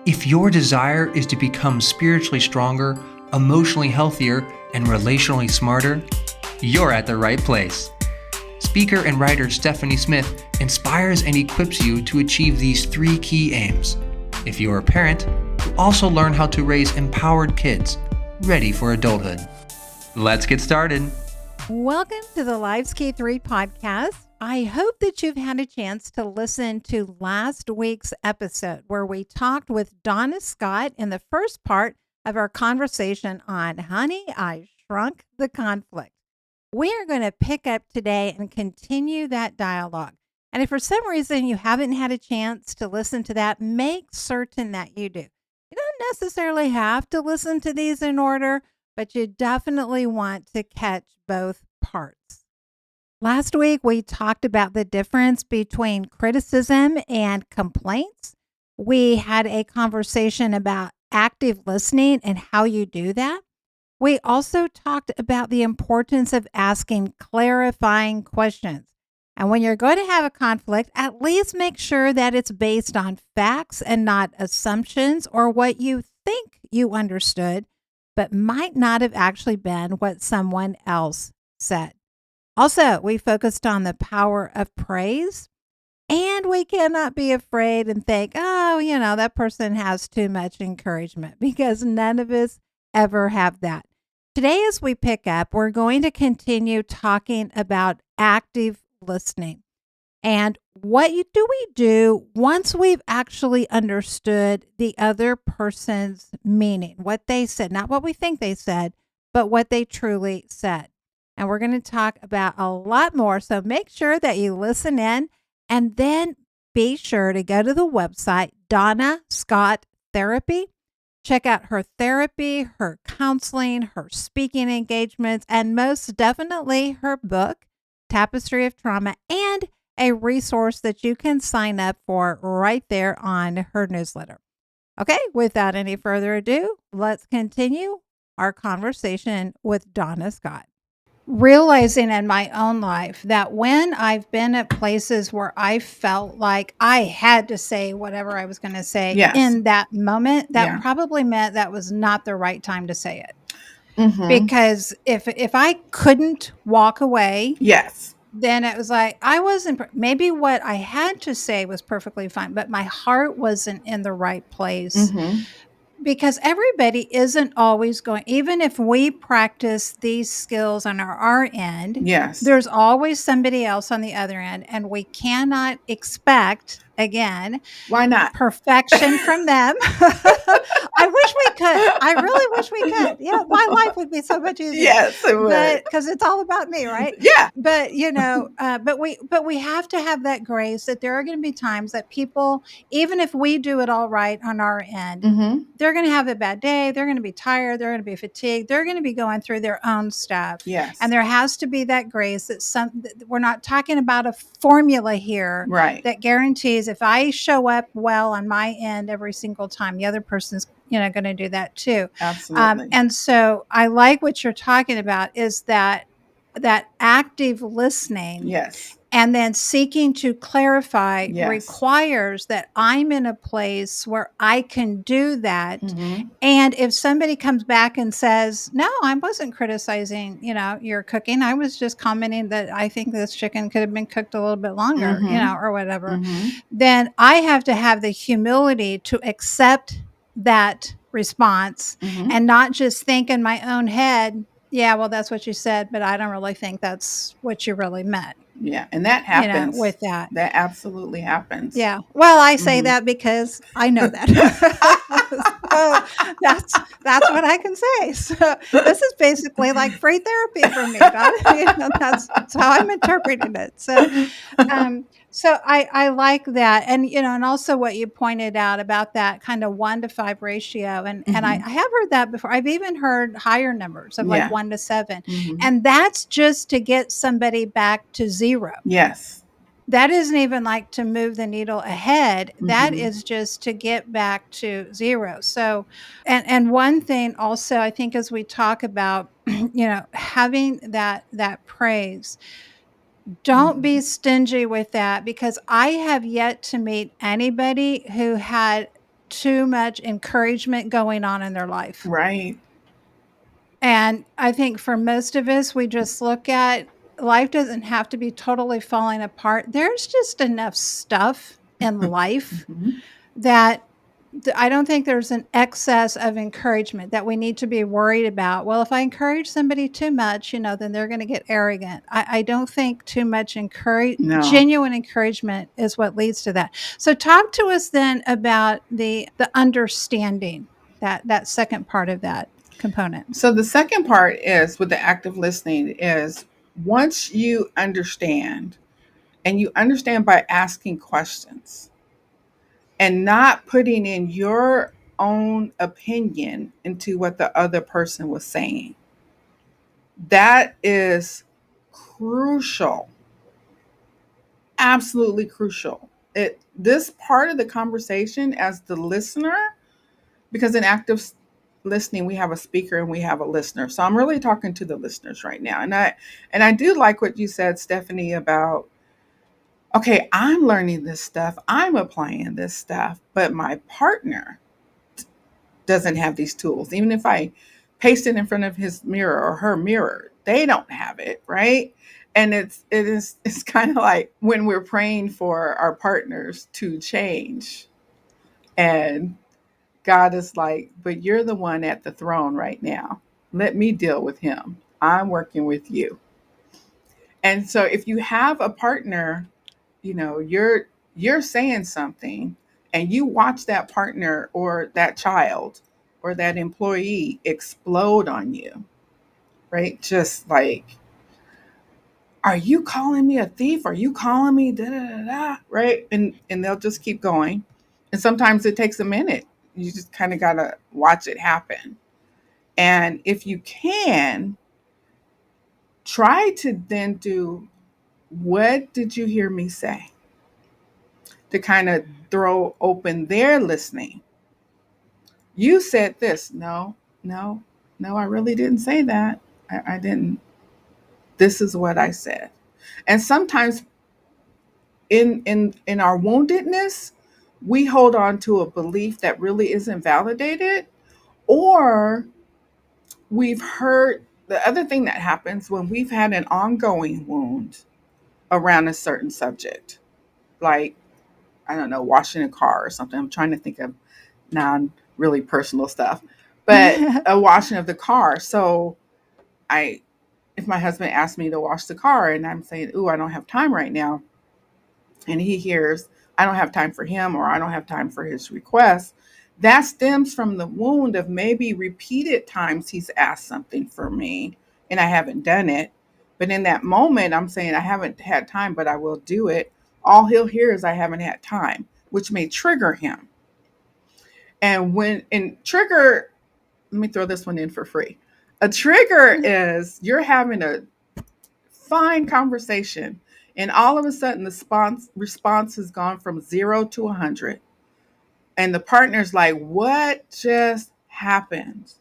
If your desire is to become spiritually stronger, emotionally healthier, and relationally smarter, you're at the right place. Speaker and writer Stephanie Smith inspires and equips you to achieve these 3 key aims. If you're a parent, you also learn how to raise empowered kids, ready for adulthood. Let's get started. Welcome to the Life's Key 3 podcast. I hope that you've had a chance to listen to last week's episode where we talked with Donna Scott in the first part of our conversation on Honey, I Shrunk the Conflict. We are going to pick up today and continue that dialogue. And if for some reason you haven't had a chance to listen to that, make certain that you do. You don't necessarily have to listen to these in order, but you definitely want to catch both parts. Last week, we talked about the difference between criticism and complaints. We had a conversation about active listening and how you do that. We also talked about the importance of asking clarifying questions. And when you're going to have a conflict, at least make sure that it's based on facts and not assumptions or what you think you understood, but might not have actually been what someone else said. Also, we focused on the power of praise, and we cannot be afraid and think, that person has too much encouragement, because none of us ever have that. Today, as we pick up, we're going to continue talking about active listening. And what do we do once we've actually understood the other person's meaning, what they said, not what we think they said, but what they truly said. And we're going to talk about a lot more. So make sure that you listen in, and then be sure to go to the website, Donna Scott Therapy. Check out her therapy, her counseling, her speaking engagements, and most definitely her book, Tapestry of Trauma, and a resource that you can sign up for right there on her newsletter. Okay, without any further ado, let's continue our conversation with Donna Scott. Realizing in my own life that when I've been at places where I felt like I had to say whatever I was going to say in that moment, that probably meant that was not the right time to say it. Mm-hmm. Because if I couldn't walk away, then it was like I wasn't, maybe what I had to say was perfectly fine, but my heart wasn't in the right place. Mm-hmm. Because everybody isn't always going, even if we practice these skills on our end, there's always somebody else on the other end, and we cannot expect, again, why not, perfection from them. I wish we could. I really wish we could. Yeah, my life would be so much easier. Yes, it would. Because it's all about me, right? Yeah. But but we have to have that grace that there are going to be times that people, even if we do it all right on our end, mm-hmm. they're going to have a bad day. They're going to be tired. They're going to be fatigued. They're going to be going through their own stuff. Yes. And there has to be that grace that we're not talking about a formula here, right, that guarantees if I show up well on my end every single time, the other person's going to do that too. Absolutely. And so I like what you're talking about is that active listening. Yes. And then seeking to clarify requires that I'm in a place where I can do that. Mm-hmm. And if somebody comes back and says, no, I wasn't criticizing, your cooking. I was just commenting that I think this chicken could have been cooked a little bit longer, mm-hmm. Or whatever. Mm-hmm. Then I have to have the humility to accept that response, mm-hmm. and not just think in my own head, yeah, well, that's what you said, but I don't really think that's what you really meant. Yeah, and that happens. With that. That absolutely happens. Yeah. Well, I say mm-hmm. that because I know that. So that's what I can say. So this is basically like free therapy for me. That's how I'm interpreting it. So I like that. And also what you pointed out about that kind of 1 to 5 ratio. And I have heard that before. I've even heard higher numbers of like 1 to 7. Mm-hmm. And that's just to get somebody back to 0. Yes. That isn't even like to move the needle ahead. Mm-hmm. That is just to get back to 0. So, and one thing also, I think, as we talk about, having that praise, don't mm-hmm. be stingy with that, because I have yet to meet anybody who had too much encouragement going on in their life. Right. And I think for most of us, we just look at life doesn't have to be totally falling apart. There's just enough stuff in life Mhm. that I don't think there's an excess of encouragement that we need to be worried about. Well, if I encourage somebody too much, then they're going to get arrogant. I don't think too much No. genuine encouragement is what leads to that. So talk to us then about the understanding, that second part of that component. So the second part is with the active listening is once you understand, and you understand by asking questions and not putting in your own opinion into what the other person was saying. That is crucial. Absolutely crucial. This part of the conversation as the listener, because in active listening we have a speaker and we have a listener. So I'm really talking to the listeners right now. And I do like what you said, Stephanie, about okay, I'm learning this stuff, I'm applying this stuff, but my partner doesn't have these tools. Even if I paste it in front of his mirror or her mirror, they don't have it, right? And it's kind of like when we're praying for our partners to change, and God is like, but you're the one at the throne right now. Let me deal with him. I'm working with you. And so if you have a partner, you're saying something and you watch that partner or that child or that employee explode on you, right? Just like, are you calling me a thief? Are you calling me da da da da? Right? And they'll just keep going. And sometimes it takes a minute. You just kind of gotta watch it happen. And if you can, try to then do, what did you hear me say? To kind of throw open their listening. You said this. No, no, no, I really didn't say that. I didn't. This is what I said. And sometimes in our woundedness, we hold on to a belief that really isn't validated, or we've heard the other thing that happens when we've had an ongoing wound around a certain subject, like, I don't know, washing a car or something. I'm trying to think of non really personal stuff, but a washing of the car. So if my husband asked me to wash the car and I'm saying, ooh, I don't have time right now, and he hears I don't have time for him or I don't have time for his request, that stems from the wound of maybe repeated times he's asked something for me and I haven't done it. But in that moment, I'm saying I haven't had time, but I will do it. All he'll hear is I haven't had time, which may trigger him. And trigger, let me throw this one in for free. A trigger is you're having a fine conversation, and all of a sudden the response has gone from 0 to 100. And the partner's like, what just happened?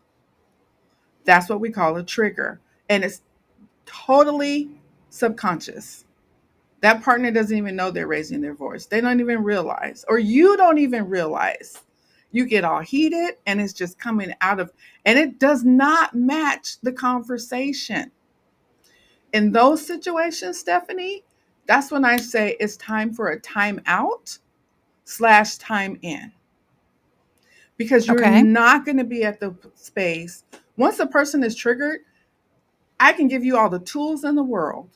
That's what we call a trigger. And it's totally subconscious. That partner doesn't even know they're raising their voice. They don't even realize, or you don't even realize. You get all heated and it's just coming out of, and it does not match the conversation. In those situations, Stephanie, that's when I say it's time for a time out / time in. Because you're Okay. not going to be at the space. Once a person is triggered, I can give you all the tools in the world,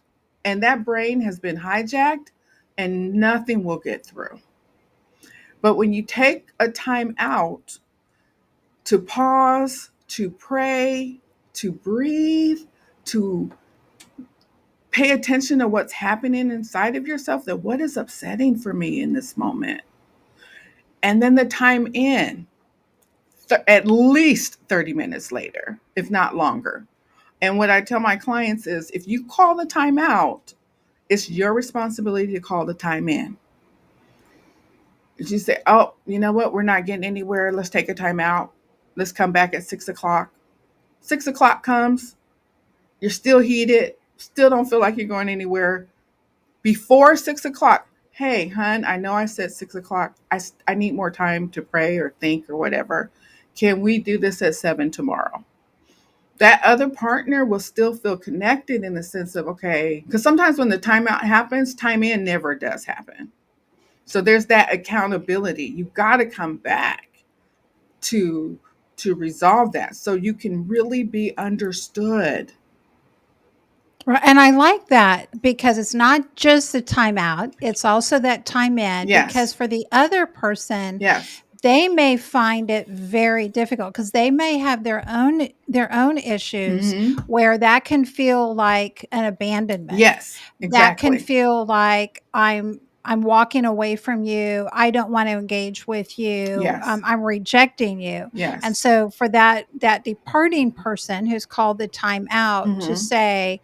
and that brain has been hijacked and nothing will get through. But when you take a time out to pause, to pray, to breathe, to pay attention to what's happening inside of yourself, that what is upsetting for me in this moment, and then the time in, at least 30 minutes later, if not longer. And what I tell my clients is, if you call the time out, it's your responsibility to call the time in. If you say, oh, you know what, we're not getting anywhere, let's take a time out, let's come back at 6 o'clock. 6 o'clock comes, you're still heated, still don't feel like you're going anywhere. Before 6 o'clock, hey, hun, I know I said 6 o'clock. I need more time to pray or think or whatever. Can we do this at 7 tomorrow? That other partner will still feel connected in the sense of, okay, because sometimes when the timeout happens, time in never does happen. So there's that accountability. You got to come back to resolve that so you can really be understood. Right, and I like that because it's not just the timeout, it's also that time in because Yes. for the other person, Yes. they may find it very difficult because they may have their own issues Hmm. where that can feel like an abandonment. Yes, That can exactly. feel like I'm walking away from you. I don't want to engage with you. Yes. I'm rejecting you. And Yes. so for that departing person who's called the time out to Hmm. say,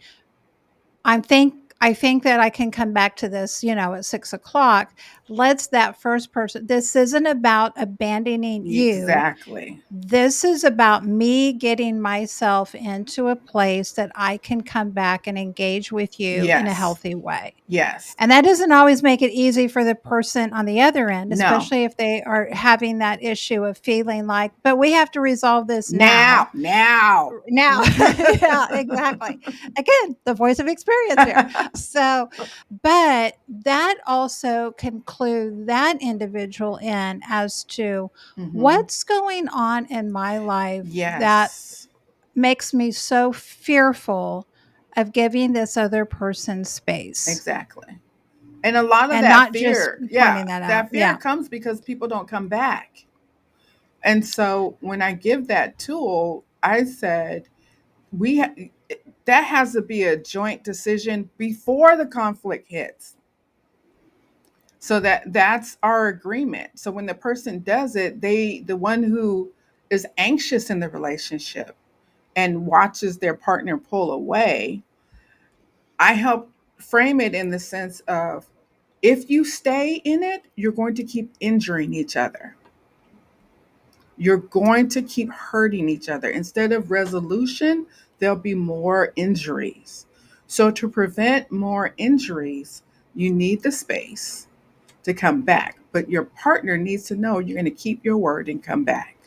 I think that I can come back to this, at 6 o'clock. Let's that first person. This isn't about abandoning you. Exactly. This is about me getting myself into a place that I can come back and engage with you in a Yes. healthy way. Yes. And that doesn't always make it easy for the person on the other end, No. especially if they are having that issue of feeling like, but we have to resolve this now. Now. Now. Yeah, exactly. Again, the voice of experience here. So, but that also can clue that individual in as to Hmm. what's going on in my life that Yes. makes me so fearful of giving this other person space Exactly. And a lot of and that not just fear, yeah, pointing that out. that fear Yeah. comes because people don't come back. And so when I give that tool, I said, we ha- that has to be a joint decision before the conflict hits. So that's our agreement. So when the person does it, the one who is anxious in the relationship and watches their partner pull away, I help frame it in the sense of, if you stay in it, you're going to keep injuring each other. You're going to keep hurting each other. Instead of resolution, there'll be more injuries. So, to prevent more injuries, you need the space to come back. But your partner needs to know you're going to keep your word and come back.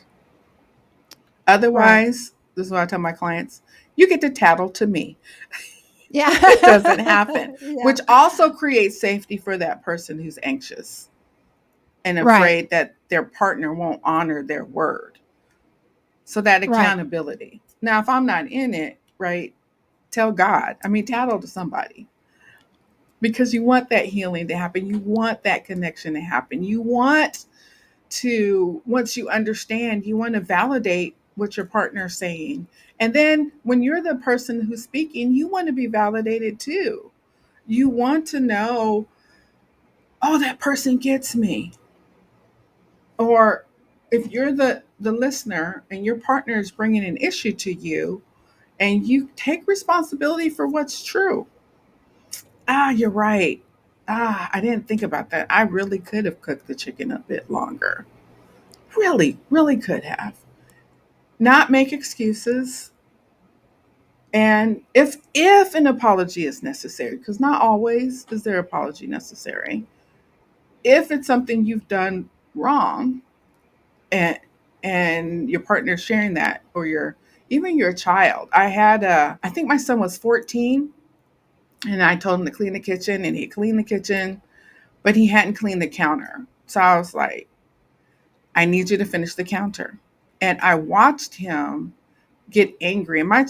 Right. Otherwise, this is what I tell my clients, you get to tattle to me. It doesn't Yeah. happen, Yeah. which also creates safety for that person who's anxious and Right. afraid that their partner won't honor their word. So that Right. accountability. Now, if I'm not in it, right, tell God. I mean, tattle to somebody because you want that healing to happen. You want that connection to happen. You want to, once you understand, you want to validate what your partner's saying. And then when you're the person who's speaking, you want to be validated too. You want to know, oh, that person gets me. Or if you're the listener and your partner is bringing an issue to you, and you take responsibility for what's true. Ah, you're right. Ah, I didn't think about that. I really could have cooked the chicken a bit longer. Really, really could have. Not make excuses. And if an apology is necessary, because not always is there apology necessary. If it's something you've done wrong, and your partner sharing that, or even your child. I think my son was 14, and I told him to clean the kitchen, and he cleaned the kitchen, but he hadn't cleaned the counter. So I was like, I need you to finish the counter. And I watched him get angry. And my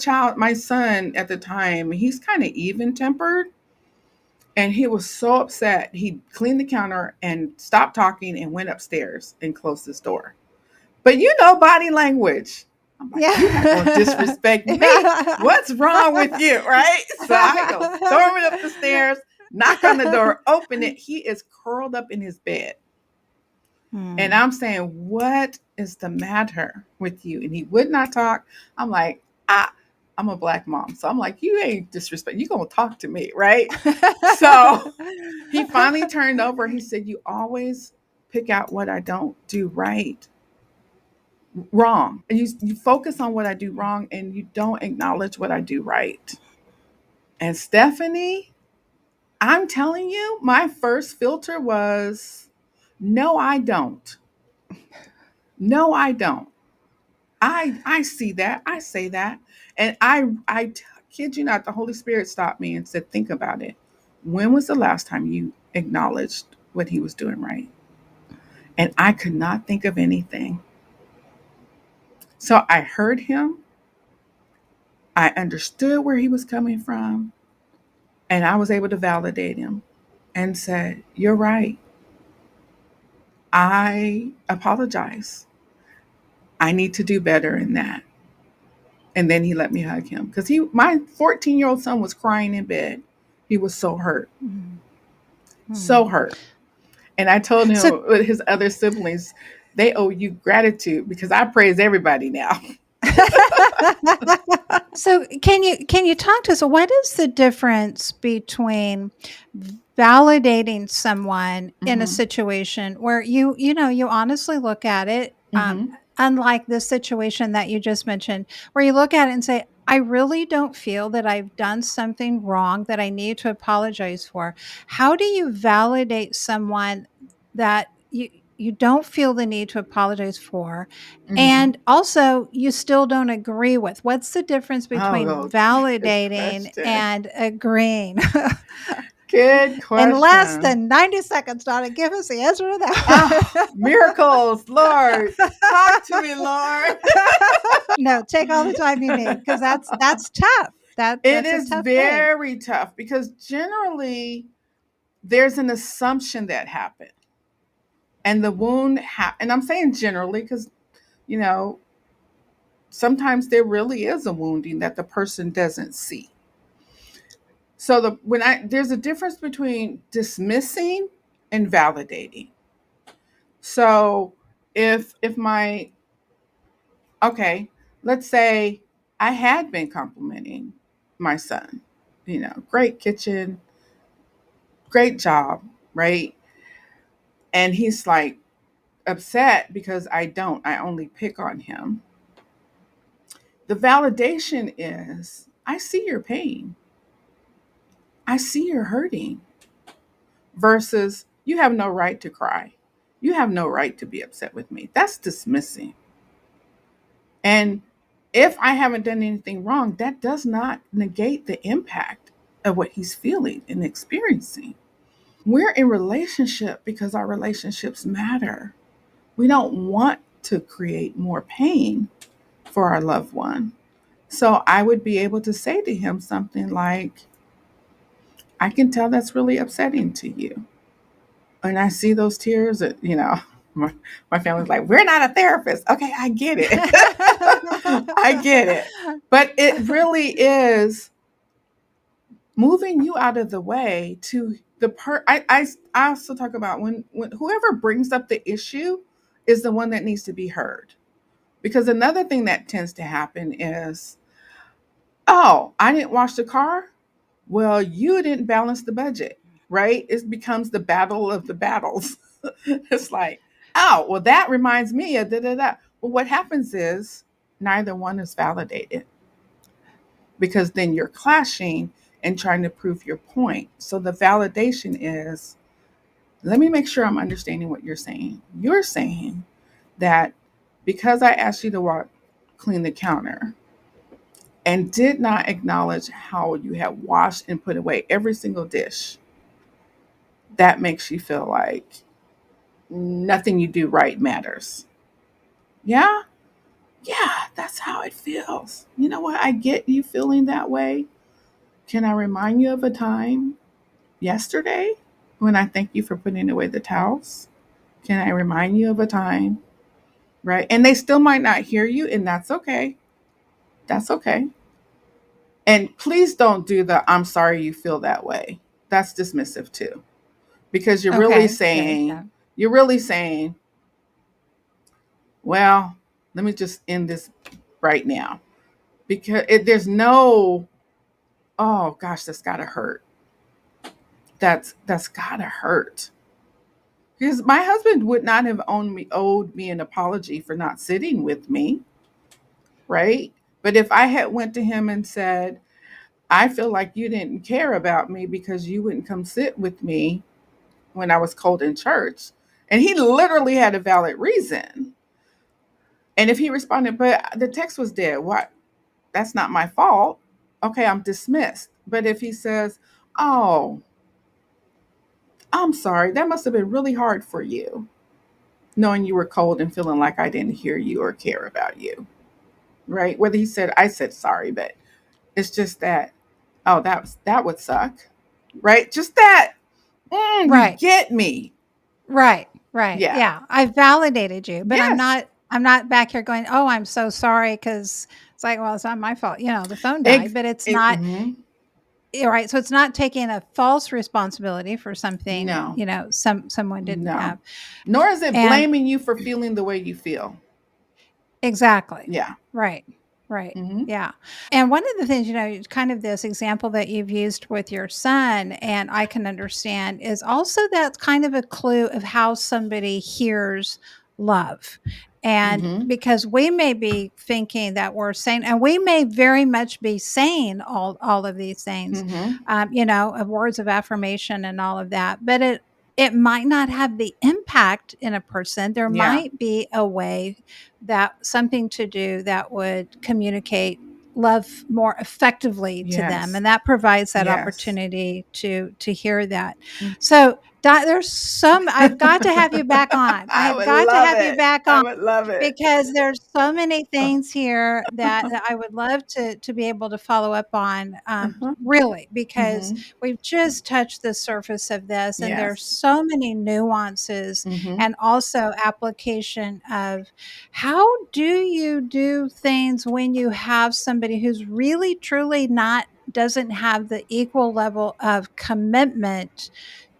son at the time, he's kind of even tempered. And he was so upset. He cleaned the counter and stopped talking and went upstairs and closed his door. But body language. I'm like, you're not going to Yeah. disrespect me. What's wrong with you? Right? So I go storming up the stairs, knock on the door, open it. He is curled up in his bed. And Hmm. I'm saying, what is the matter with you? And he would not talk. I'm like, I'm a black mom. So I'm like, you ain't disrespect. You going to talk to me. Right? So he finally turned over. He said, you always pick out what I don't do wrong. And you focus on what I do wrong and you don't acknowledge what I do right. And Stephanie, I'm telling you, my first filter was, no, I don't. No, I don't. I see that. I say that. And kid you not, the Holy Spirit stopped me and said, think about it. When was the last time you acknowledged what he was doing right? And I could not think of anything. So I heard him. I understood where he was coming from. And I was able to validate him and said, you're right. I apologize. I need to do better in that. And then he let me hug him because my 14-year-old son was crying in bed. He was so hurt, so hurt. And I told So him with his other siblings, they owe you gratitude because I praise everybody now. So can you talk to us? What is the difference between validating someone in a Mm-hmm. situation where you honestly look at it, Mm-hmm. unlike this situation that you just mentioned, where you look at it and say, I really don't feel that I've done something wrong that I need to apologize for. How do you validate someone that you don't feel the need to apologize for, Mm-hmm. and also you still don't agree with? What's the difference between Oh, good validating question. and agreeing? Good In less question. than 90 seconds, Donna, give us the answer to Ah, that. miracles, Lord. Talk to me, Lord. No, take all the time you need, because that's tough. It That's a is tough thing. very tough because generally there's an assumption that happened. And the and I'm saying generally because, you know, sometimes there really is a wounding that the person doesn't see. So there's a difference between dismissing and validating. So if my okay, let's say I had been complimenting my son, great kitchen, great job, right? And he's like upset because I only pick on him. The validation is, I see your pain. I see you're hurting, versus you have no right to cry. You have no right to be upset with me. That's dismissing. And if I haven't done anything wrong, that does not negate the impact of what he's feeling and experiencing. We're in relationship because our relationships matter. We don't want to create more pain for our loved one. So I would be able to say to him something like, I can tell that's really upsetting to you. And I see those tears, my family's like, we're not a therapist. Okay, I get it. I get it. But it really is moving you out of the way to I also talk about when whoever brings up the issue is the one that needs to be heard. Because another thing that tends to happen is, oh, I didn't wash the car. Well, you didn't balance the budget, right? It becomes the battle of the battles. It's like, oh, well, that reminds me of da da da. Well, what happens is neither one is validated because then you're clashing and trying to prove your point. So the validation is, let me make sure I'm understanding what you're saying. You're saying that because I asked you to clean the counter and did not acknowledge how you have washed and put away every single dish, that makes you feel like nothing you do right matters. Yeah? Yeah, that's how it feels. You know what? I get you feeling that way. Can I remind you of a time yesterday when I thank you for putting away the towels? Can I remind you of a time? Right? And they still might not hear you, and that's okay. That's okay. And please don't do the I'm sorry you feel that way. That's dismissive too. Because Okay, good. Yeah. you're really saying, well, let me just end this right now. Because there's no, oh gosh, that's gotta hurt. That's gotta hurt. Because my husband would not have owed me an apology for not sitting with me, right? But if I had went to him and said, I feel like you didn't care about me because you wouldn't come sit with me when I was cold in church. And he literally had a valid reason. And if he responded, but the text was dead, what? That's not my fault. Okay, I'm dismissed. But if he says, oh, I'm sorry, that must have been really hard for you, knowing you were cold and feeling like I didn't hear you or care about you, right? Whether he said, I said sorry, but it's just that, oh, that would suck, right? Just that, you Right. get me. Right. Right. Yeah. Yeah. I validated you, but Yes. I'm not back here going, "Oh, I'm so sorry," because it's like, well, it's not my fault. The phone died, Ex- but it's not. mhm. Right. So it's not taking a false responsibility for something, No, someone didn't no. have. Nor is it And blaming you for feeling the way you feel. exactly. Yeah. Right. Right. Hmm. Yeah. And one of the things, kind of this example that you've used with your son, and I can understand, is also that's kind of a clue of how somebody hears love. And Hmm. because we may be thinking that we're saying, and we may very much be saying all of these things, Hmm. of words of affirmation and all of that, but it might not have the impact in a person. There Yeah. might be a way that something to do that would communicate love more effectively to them, Yes. and that provides that Yes. opportunity to hear that. So there's some I've got to have you back on. I I have would got to love have you it. back I on would love it. because there's so many things here that I would love to be able to follow up on, Uh-huh. really, because Hmm. we've just touched the surface of this, and there's Yes. so many nuances Hmm. and also application of how do you do things when you have somebody who's really truly not doesn't have the equal level of commitment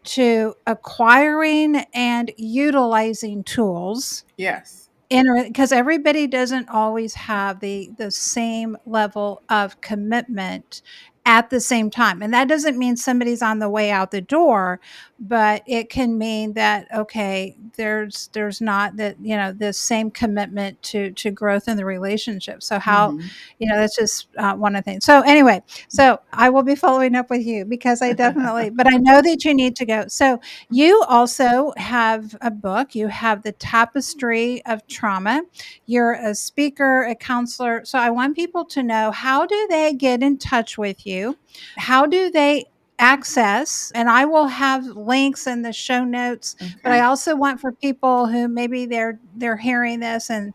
to acquiring and utilizing tools Yes. because everybody doesn't always have the same level of commitment at the same time, and that doesn't mean somebody's on the way out the door, but it can mean that, okay, there's not that, this same commitment to growth in the relationship. So how, Hmm. that's just one of the things. So anyway, so I will be following up with you because I definitely, but I know that you need to go. So you also have a book. You have The Tapestry of Trauma. You're a speaker, a counselor. So I want people to know, how do they get in touch with you? How do they access, and I will have links in the show notes, but I Okay. also want for people who maybe they're hearing this and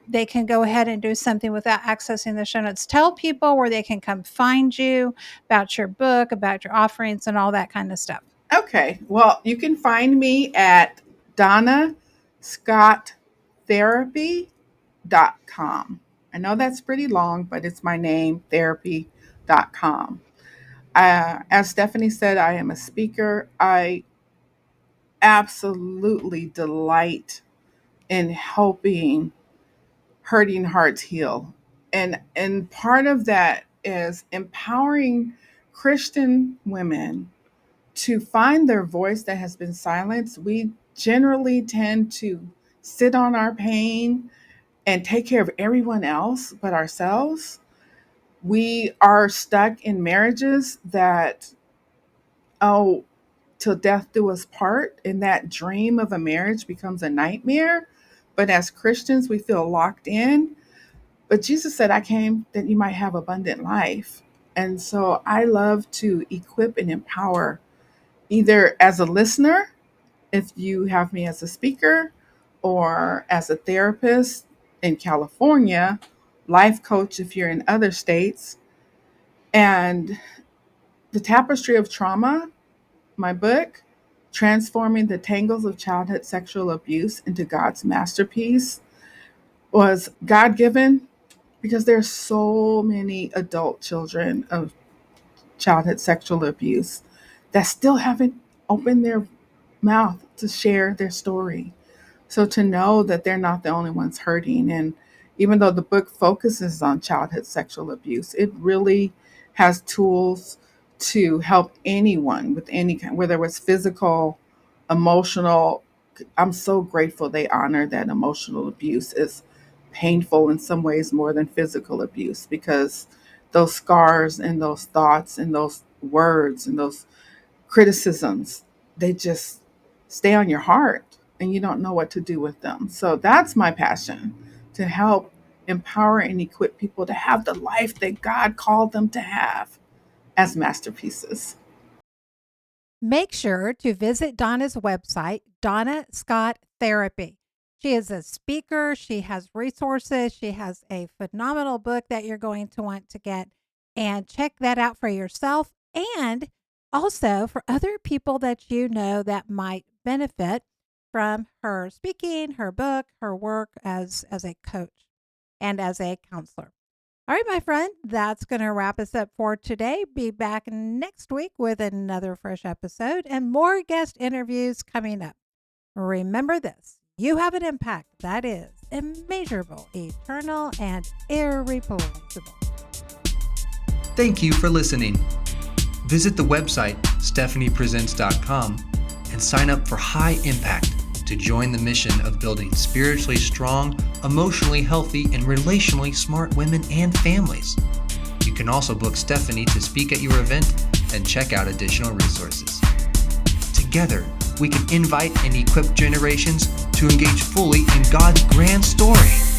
they can go ahead and do something without accessing the show notes. Tell people where they can come find you, about your book, about your offerings, and all that kind of stuff. Okay. Well, you can find me at Donna Scott Therapy.com. I know that's pretty long, but it's my name, therapy.com. As Stephanie said, I am a speaker. I absolutely delight in helping hurting hearts heal. And part of that is empowering Christian women to find their voice that has been silenced. We generally tend to sit on our pain and take care of everyone else but ourselves. We are stuck in marriages that, oh, till death do us part, and that dream of a marriage becomes a nightmare. But as Christians, we feel locked in. But Jesus said, I came that you might have abundant life. And so I love to equip and empower, either as a listener, if you have me as a speaker, or as a therapist in California, life coach if you're in other states. And The Tapestry of Trauma, my book, Transforming the Tangles of Childhood Sexual Abuse into God's Masterpiece, was God given because there's so many adult children of childhood sexual abuse that still haven't opened their mouth to share their story. So to know that they're not the only ones hurting, and even though the book focuses on childhood sexual abuse, it really has tools to help anyone with any kind, whether it was physical, emotional. I'm so grateful they honor that emotional abuse is painful in some ways more than physical abuse, because those scars and those thoughts and those words and those criticisms, they just stay on your heart and you don't know what to do with them. So that's my passion, to help empower and equip people to have the life that God called them to have as masterpieces. Make sure to visit Donna's website, Donna Scott Therapy. She is a speaker. She has resources. She has a phenomenal book that you're going to want to get, and check that out for yourself and also for other people that you know that might benefit from her speaking, her book, her work as a coach and as a counselor. All right, my friend, that's going to wrap us up for today. Be back next week with another fresh episode and more guest interviews coming up. Remember this: you have an impact that is immeasurable, eternal, and irreplaceable. Thank you for listening. Visit the website stephaniepresents.com and sign up for High Impact to join the mission of building spiritually strong, emotionally healthy, and relationally smart women and families. You can also book Stephanie to speak at your event and check out additional resources. Together, we can invite and equip generations to engage fully in God's grand story.